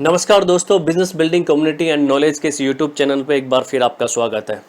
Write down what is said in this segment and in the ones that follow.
नमस्कार दोस्तों, business building community and knowledge के इस यूट्यूब चैनल पे एक बार फिर आपका स्वागत है।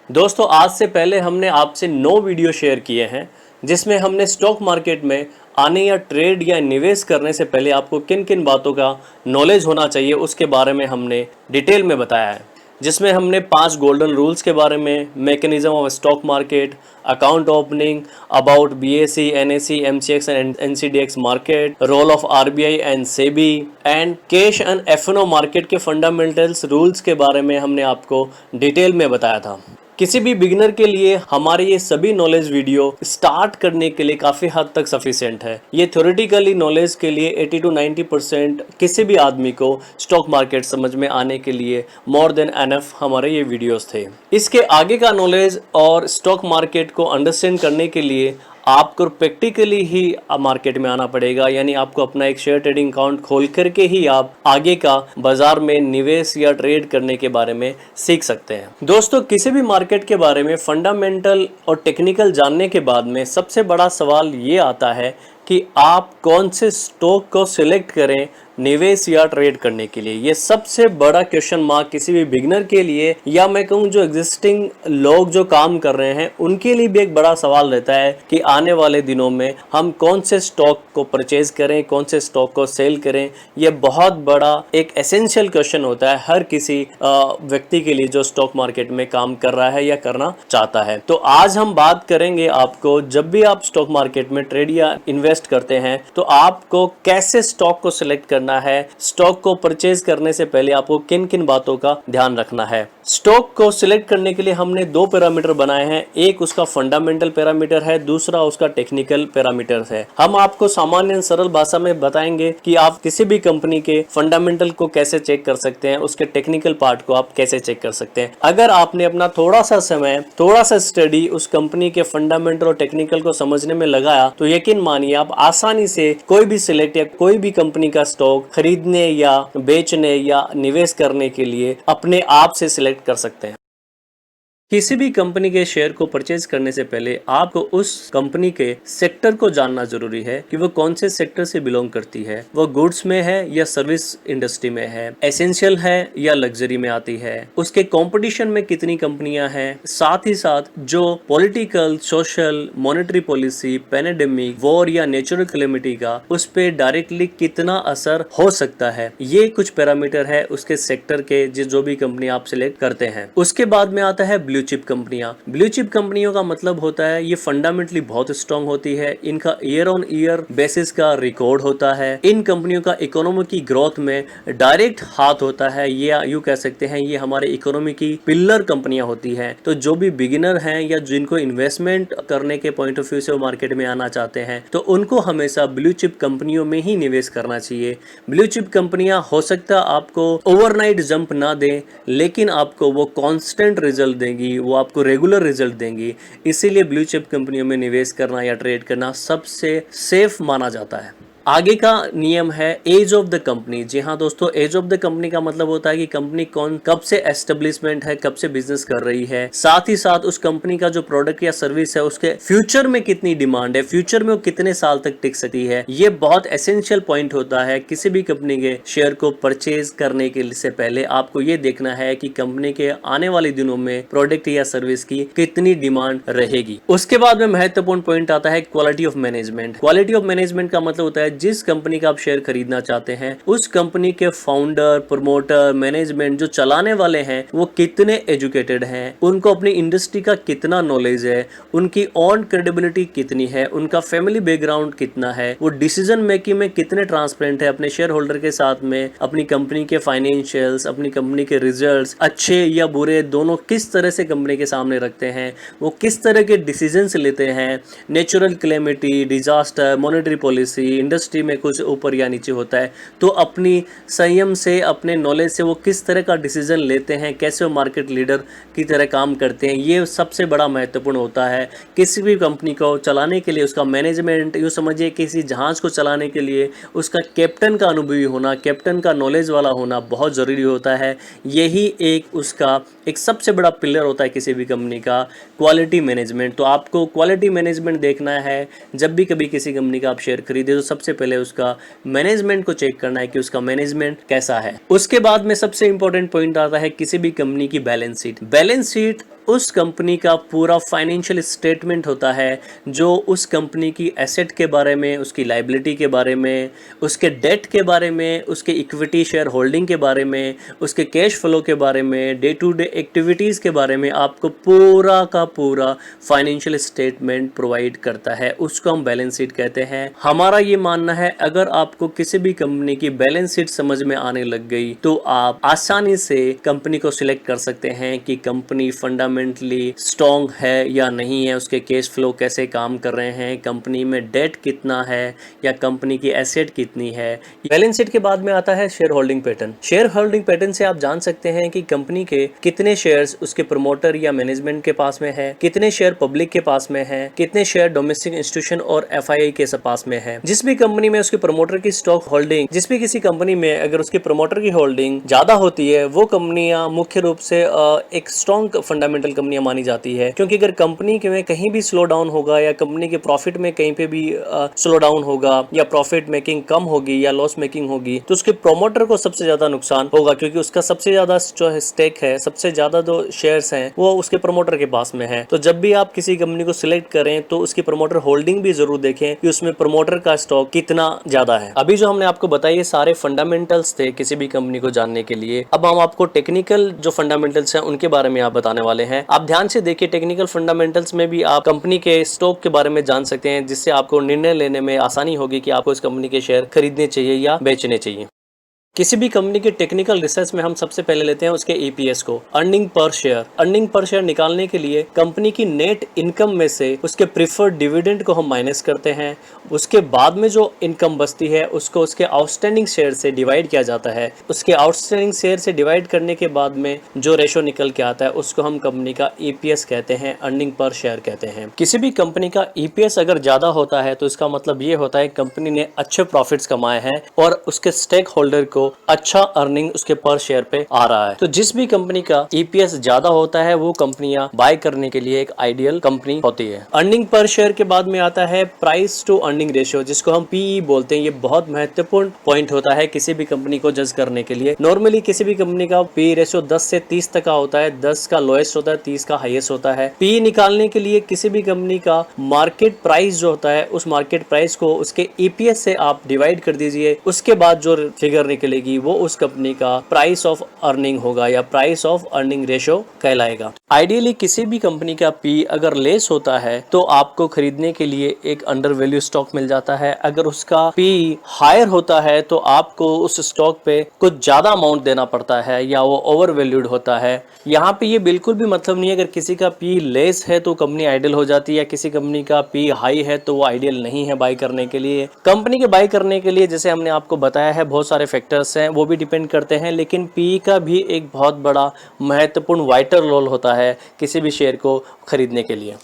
दोस्तों, आज से पहले हमने आपसे 9 वीडियो शेयर किए हैं जिसमें हमने स्टॉक मार्केट में आने या ट्रेड या निवेश करने से पहले आपको किन किन बातों का नॉलेज होना चाहिए उसके बारे में हमने डिटेल में बताया है। जिसमें हमने 5 गोल्डन रूल्स के बारे में, mechanism of stock market, account opening, about BSE, NSE, MCX and NCDX market, role of RBI and SEBI and cash and F&O market के फंडामेंटल्स रूल्स के बारे में हमने आपको डिटेल में बताया था। किसी भी बिगिनर के लिए हमारे ये सभी नॉलेज वीडियो स्टार्ट करने के लिए काफ़ी हद तक सफिशिएंट है। ये थ्योरेटिकली नॉलेज के लिए 80 to 90% किसी भी आदमी को स्टॉक मार्केट समझ में आने के लिए मोर देन एनफ हमारे ये वीडियोस थे। इसके आगे का नॉलेज और स्टॉक मार्केट को अंडरस्टैंड करने के लिए आपको प्रैक्टिकली ही मार्केट में आना पड़ेगा, यानी आपको अपना एक शेयर ट्रेडिंग अकाउंट खोल करके ही आप आगे का बाजार में निवेश या ट्रेड करने के बारे में सीख सकते हैं। दोस्तों, किसी भी मार्केट के बारे में फंडामेंटल और टेक्निकल जानने के बाद में सबसे बड़ा सवाल ये आता है कि आप कौन से स्टॉक को सिलेक्ट करें निवेश या ट्रेड करने के लिए। ये सबसे बड़ा क्वेश्चन मार्क किसी भी बिगिनर के लिए, या मैं कहूँ जो एग्जिस्टिंग लोग जो काम कर रहे हैं उनके लिए भी एक बड़ा सवाल रहता है कि आने वाले दिनों में हम कौन से स्टॉक को परचेज करें, कौन से स्टॉक को सेल करें। ये बहुत बड़ा एक एसेंशियल क्वेश्चन होता है हर किसी व्यक्ति के लिए जो स्टॉक मार्केट में काम कर रहा है या करना चाहता है। तो आज हम बात करेंगे आपको, जब भी आप स्टॉक मार्केट में ट्रेड या इन्वेस्ट करते हैं तो आपको कैसे स्टॉक को सिलेक्ट करना है, स्टॉक को परचेज करने से पहले आपको किन किन बातों का ध्यान रखना है। स्टॉक को सिलेक्ट करने के लिए हमने 2 पैरामीटर बनाए हैं। एक उसका फंडामेंटल पैरामीटर है, दूसरा उसका टेक्निकल पैरामीटर है। हम आपको सामान्य सरल भाषा में बताएंगे कि आप किसी भी कंपनी के फंडामेंटल को कैसे चेक कर सकते हैं, उसके टेक्निकल पार्ट को आप कैसे चेक कर सकते हैं। अगर आपने अपना थोड़ा सा समय, थोड़ा सा स्टडी उस कंपनी के फंडामेंटल और टेक्निकल को समझने में लगाया तो यकीन मानिए आप आसानी से कोई भी सिलेक्ट या कोई भी कंपनी का स्टॉक खरीदने या बेचने या निवेश करने के लिए अपने आप से सिलेक्ट कर सकते हैं। किसी भी कंपनी के शेयर को परचेज करने से पहले आपको उस कंपनी के सेक्टर को जानना जरूरी है कि वो कौन से सेक्टर से बिलोंग करती है। वो गुड्स में है या सर्विस इंडस्ट्री में है, एसेंशियल है या लग्जरी में आती है, उसके कंपटीशन में कितनी कंपनियां हैं, साथ ही साथ जो political, social, monetary policy, pandemic, war या नेचुरल कैलेमिटी का उस पर डायरेक्टली कितना असर हो सकता है। ये कुछ पैरामीटर है उसके सेक्टर के जो भी कंपनी आप सिलेक्ट करते हैं। उसके बाद में आता है ब्लू चिप कंपनियां। ब्लू चिप कंपनियों का मतलब होता है ये फंडामेंटली बहुत स्ट्रांग होती है, इनका ईयर ऑन ईयर बेसिस का रिकॉर्ड होता है, इन कंपनियों का इकोनॉमी की ग्रोथ में डायरेक्ट हाथ होता है। ये यूं कह सकते हैं ये हमारे इकोनॉमी की पिलर कंपनियां होती हैं। तो जो भी बिगिनर हैं या जिनको इन्वेस्टमेंट करने के पॉइंट ऑफ व्यू से वो मार्केट में आना चाहते हैं तो उनको हमेशा ब्लू चिप कंपनियों में ही निवेश करना चाहिए। ब्लू चिप कंपनियां हो सकता आपको ओवरनाइट जंप ना दें, लेकिन आपको वो कॉन्स्टेंट रिजल्ट देंगी, वो आपको रेगुलर रिजल्ट देंगी। इसीलिए ब्लू चिप कंपनियों में निवेश करना या ट्रेड करना सबसे सेफ माना जाता है। आगे का नियम है एज ऑफ द कंपनी। जी हाँ दोस्तों, एज ऑफ द कंपनी का मतलब होता है कि कंपनी कब से एस्टेब्लिशमेंट है, कब से बिजनेस कर रही है, साथ ही साथ उस कंपनी का जो प्रोडक्ट या सर्विस है उसके फ्यूचर में कितनी डिमांड है, फ्यूचर में वो कितने साल तक टिक सकती है। ये बहुत एसेंशियल पॉइंट होता है किसी भी कंपनी के शेयर को परचेज करने के से पहले। आपको ये देखना है कि कंपनी के आने वाले दिनों में प्रोडक्ट या सर्विस की कितनी डिमांड रहेगी। उसके बाद में महत्वपूर्ण पॉइंट आता है quality of management. Quality of management का मतलब होता है जिस कंपनी का आप शेयर खरीदना चाहते हैं उस कंपनी के फाउंडर, प्रमोटर, मैनेजमेंट जो चलाने वाले हैं वो कितने एजुकेटेड हैं, उनको अपनी इंडस्ट्री का कितना नॉलेज है, उनकी ऑन क्रेडिबिलिटी कितनी है, उनका फैमिली बैकग्राउंड कितना है, वो डिसीजन मेकिंग में कितने ट्रांसपेरेंट है अपने शेयर होल्डर के साथ में, अपनी कंपनी के फाइनेंशियल्स, अपनी कंपनी के रिजल्ट्स अच्छे या बुरे दोनों किस तरह से कंपनी के सामने रखते हैं, वो किस तरह के डिसीजन लेते हैं, natural calamity, disaster, monetary policy, industry में कुछ ऊपर या नीचे होता है तो अपनी संयम से, अपने नॉलेज से वो किस तरह का डिसीजन लेते हैं, कैसे वो मार्केट लीडर की तरह काम करते हैं। ये सबसे बड़ा महत्वपूर्ण होता है किसी भी कंपनी को चलाने के लिए। उसका मैनेजमेंट, यूँ समझिए किसी जहाज को चलाने के लिए उसका कैप्टन का अनुभवी होना, कैप्टन का नॉलेज वाला होना बहुत ज़रूरी होता है। यही उसका एक सबसे बड़ा पिलर होता है किसी भी कंपनी का, क्वालिटी मैनेजमेंट। तो आपको क्वालिटी मैनेजमेंट देखना है जब भी कभी किसी कंपनी का आप शेयर खरीदे तो सबसे सबसे पहले उसका मैनेजमेंट को चेक करना है कि उसका मैनेजमेंट कैसा है। उसके बाद में सबसे इंपॉर्टेंट पॉइंट आता है किसी भी कंपनी की बैलेंस शीट। बैलेंस शीट उस कंपनी का पूरा फाइनेंशियल स्टेटमेंट होता है जो उस कंपनी की एसेट के बारे में, उसकी लायबिलिटी के बारे में, उसके डेट के बारे में, उसके इक्विटी शेयर होल्डिंग के बारे में, उसके कैश फ्लो के बारे में, डे टू डे एक्टिविटीज़ के बारे में आपको पूरा का पूरा फाइनेंशियल स्टेटमेंट प्रोवाइड करता है। उसको हम बैलेंस शीट कहते हैं। हमारा ये मानना है अगर आपको किसी भी कंपनी की बैलेंस शीट समझ में आने लग गई तो आप आसानी से कंपनी को सिलेक्ट कर सकते हैं कि कंपनी फंडामेंटली स्ट्रॉन्ग है या नहीं है, उसके कैश फ्लो कैसे काम कर रहे हैं, कंपनी में डेट कितना है या कंपनी की एसेट कितनी है। बैलेंस शीट के बाद में आता है share holding pattern. Share holding pattern से आप जान सकते हैं कि कंपनी के कितने शेयर्स उसके प्रमोटर या मैनेजमेंट के पास में है, कितने शेयर पब्लिक के पास में है, कितने शेयर डोमेस्टिक इंस्टीट्यूशन और एफआईआई के पास में है। जिस भी कंपनी में उसके प्रमोटर की स्टॉक होल्डिंग, जिस भी किसी कंपनी में अगर उसके प्रमोटर की होल्डिंग ज्यादा होती है वो कंपनियां मुख्य रूप से एक स्ट्रॉन्ग फंडामेंटल कंपनियां मानी जाती है। क्योंकि अगर कंपनी में कहीं भी स्लो डाउन होगा या कंपनी के प्रॉफिट में कहीं पे भी स्लो डाउन होगा या प्रॉफिट मेकिंग कम होगी या लॉस मेकिंग होगी तो उसके प्रमोटर को सबसे ज्यादा नुकसान होगा, क्योंकि उसका सबसे ज्यादा जो है स्टेक है, सबसे ज्यादा जो शेयर्स हैं वो उसके प्रमोटर के पास में है। तो जब भी आप किसी कंपनी को सिलेक्ट करें तो उसकी प्रमोटर होल्डिंग भी जरूर देखें कि उसमें प्रमोटर का स्टॉक कितना ज्यादा है। अभी जो हमने आपको बताया सारे फंडामेंटल्स थे किसी भी कंपनी को जानने के लिए। अब हम आपको टेक्निकल जो फंडामेंटल्स हैं उनके बारे में आप बताने वाले हैं। आप ध्यान से देखिए, टेक्निकल फंडामेंटल्स में भी आप कंपनी के स्टॉक के बारे में जान सकते हैं, जिससे आपको निर्णय लेने में आसानी होगी कि आपको इस कंपनी के शेयर खरीदने चाहिए या बेचने चाहिए। किसी भी कंपनी के टेक्निकल रिसर्च में हम सबसे पहले लेते हैं उसके ईपीएस को, earning per share. Earning per share निकालने के लिए कंपनी की नेट इनकम में से उसके प्रीफर्ड डिविडेंड को हम माइनस करते हैं। उसके बाद में जो इनकम बचती है उसको उसके आउटस्टैंडिंग शेयर से डिवाइड किया जाता है। उसके आउटस्टैंडिंग शेयर से डिवाइड करने के बाद में जो रेशो निकल के आता है उसको हम कंपनी का ईपीएस कहते हैं, अर्निंग पर शेयर कहते हैं। किसी भी कंपनी का ईपीएस अगर ज्यादा होता है तो इसका मतलब ये होता है कंपनी ने अच्छे प्रॉफिट्स कमाए हैं और उसके स्टेक होल्डर को अच्छा अर्निंग उसके पर शेयर पे आ रहा है। तो जिस भी कंपनी का ईपीएस ज्यादा होता है वो कंपनियां बाय करने के लिए एक आइडियल कंपनी होती है। अर्निंग पर शेयर के बाद में आता है प्राइस टू अर्निंग रेशियो, जिसको हम पीई बोलते हैं। ये बहुत महत्वपूर्ण पॉइंट होता है किसी भी कंपनी को जज करने के लिए। नॉर्मली किसी भी कंपनी का पीई रेशियो 10 से 30 तक का होता है, 10 का लोएस्ट होता है, 30 का हाईएस्ट होता है। पीई निकालने के लिए किसी भी कंपनी का मार्केट प्राइस जो होता है उस मार्केट प्राइस को उसके ईपीएस से आप डिवाइड कर दीजिए। उसके बाद जो फिगर निकलेगी वो उस कंपनी का प्राइस ऑफ अर्निंग होगा या प्राइस ऑफ अर्निंग रेशो कहलाएगा। आइडियली किसी भी कंपनी का पी अगर लेस होता है तो आपको खरीदने के लिए एक अंडर वैल्यू स्टॉक मिल जाता है। अगर उसका पी हायर होता है तो आपको उस स्टॉक पे कुछ ज्यादा अमाउंट देना पड़ता है या वो ओवर वैल्यूड होता है। यहाँ पे ये बिल्कुल भी मतलब नहीं है अगर किसी का पी लेस है तो कंपनी आइडियल हो जाती है या किसी कंपनी का पी हाई है तो वो आइडियल नहीं है बाय करने के लिए। कंपनी के बाय करने के लिए जैसे हमने आपको बताया है बहुत सारे फैक्टर्स हैं, वो भी डिपेंड करते हैं, लेकिन पी का भी एक बहुत बड़ा महत्वपूर्ण वाइटल रोल होता है किसी भी शेयर को खरीदने के लिए।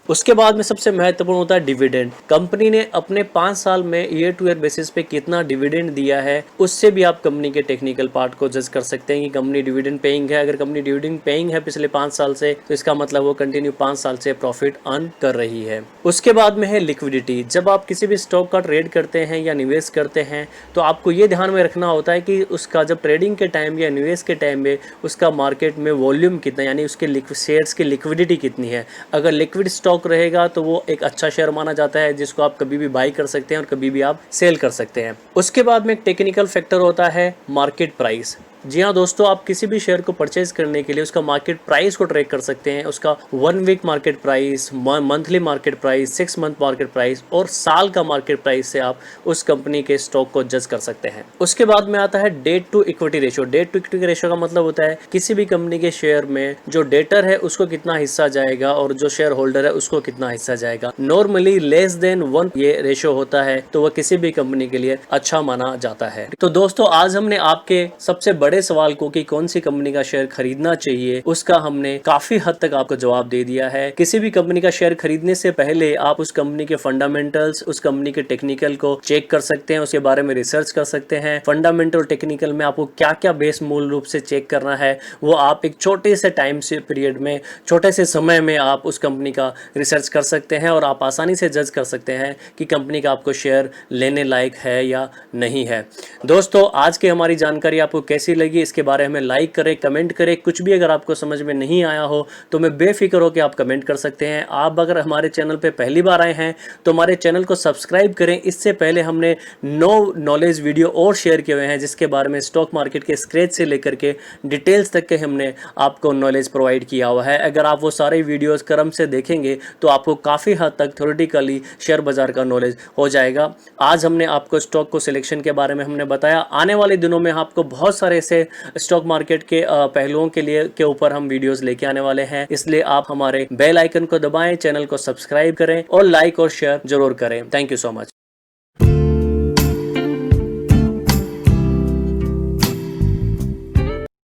उसके बाद में सबसे महत्वपूर्ण होता है डिविडेंड। कंपनी ने अपने 5 साल में ईयर टू ईयर बेसिस पे कितना डिविडेंड दिया है उससे भी आप कंपनी के टेक्निकल पार्ट को जज कर सकते हैं कि कंपनी डिविडेंड पेइंग है। अगर कंपनी डिविडेंड पेइंग है पिछले 5 साल से तो इसका मतलब वो कंटिन्यू 5 साल से प्रॉफिट अर्न कर रही है। उसके बाद में है लिक्विडिटी। जब आप किसी भी स्टॉक का ट्रेड करते हैं या निवेश करते हैं तो आपको ये ध्यान में रखना होता है कि उसका जब ट्रेडिंग के टाइम या निवेश के टाइम में उसका मार्केट में वॉल्यूम कितना, यानी उसके शेयर्स की लिक्विडिटी कितनी है। अगर लिक्विड स्टॉक रहेगा तो वो एक अच्छा शेयर माना जाता है जिसको आप कभी भी बाई कर सकते हैं और कभी भी आप सेल कर सकते हैं। उसके बाद में एक टेक्निकल फैक्टर होता है मार्केट प्राइस। जी हाँ दोस्तों, आप किसी भी शेयर को परचेज करने के लिए उसका मार्केट प्राइस को ट्रैक कर सकते हैं। उसका 1 week market price, monthly market price, 6 month market price और साल का मार्केट प्राइस से आप उस कंपनी के स्टॉक को जज कर सकते हैं। उसके बाद में आता है debt to equity ratio. Debt to equity ratio का मतलब होता है किसी भी कंपनी के शेयर में जो डेटर है उसको कितना हिस्सा जाएगा और जो शेयर होल्डर है उसको कितना हिस्सा जाएगा। नॉर्मली लेस देन 1 ये रेशियो होता है तो वह किसी भी कंपनी के लिए अच्छा माना जाता है। तो दोस्तों आज हमने आपके सबसे बड़े बड़े सवाल को कि कौन सी कंपनी का शेयर खरीदना चाहिए, उसका हमने काफी हद तक आपको जवाब दे दिया है। किसी भी कंपनी का शेयर खरीदने से पहले आप उस कंपनी के फंडामेंटल्स, उस कंपनी के टेक्निकल को चेक कर सकते हैं, उसके बारे में रिसर्च कर सकते हैं। फंडामेंटल टेक्निकल में आपको क्या क्या बेस मूल रूप से चेक करना है, वो आप एक छोटे से टाइम से पीरियड में, छोटे से समय में आप उस कंपनी का रिसर्च कर सकते हैं और आप आसानी से जज कर सकते हैं कि कंपनी का आपको शेयर लेने लायक है या नहीं है। दोस्तों, आज की हमारी जानकारी आपको कैसी लगी, इसके बारे में लाइक करें, कमेंट करें। कुछ भी अगर आपको समझ में नहीं आया हो तो मैं बेफिक्र हो कि आप कमेंट कर सकते हैं। आप अगर हमारे चैनल पे पहली बार आए हैं तो हमारे चैनल को सब्सक्राइब करें। इससे पहले हमने 9 नॉलेज वीडियो और शेयर किए हुए हैं जिसके बारे में स्टॉक मार्केट के स्क्रैच से लेकर के डिटेल्स तक के हमने आपको नॉलेज प्रोवाइड किया हुआ है। अगर आप वो सारे वीडियोस क्रम से देखेंगे तो आपको काफ़ी हद तक थ्योरेटिकली शेयर बाजार का नॉलेज हो जाएगा। आज हमने आपको स्टॉक को सिलेक्शन के बारे में हमने बताया। आने वाले दिनों में आपको बहुत सारे ऐसे स्टॉक मार्केट के पहलुओं के ऊपर हम वीडियोस लेके आने वाले हैं, इसलिए आप हमारे बेल आइकन को दबाएं, चैनल को सब्सक्राइब करें और लाइक और शेयर जरूर करें। Thank you so much.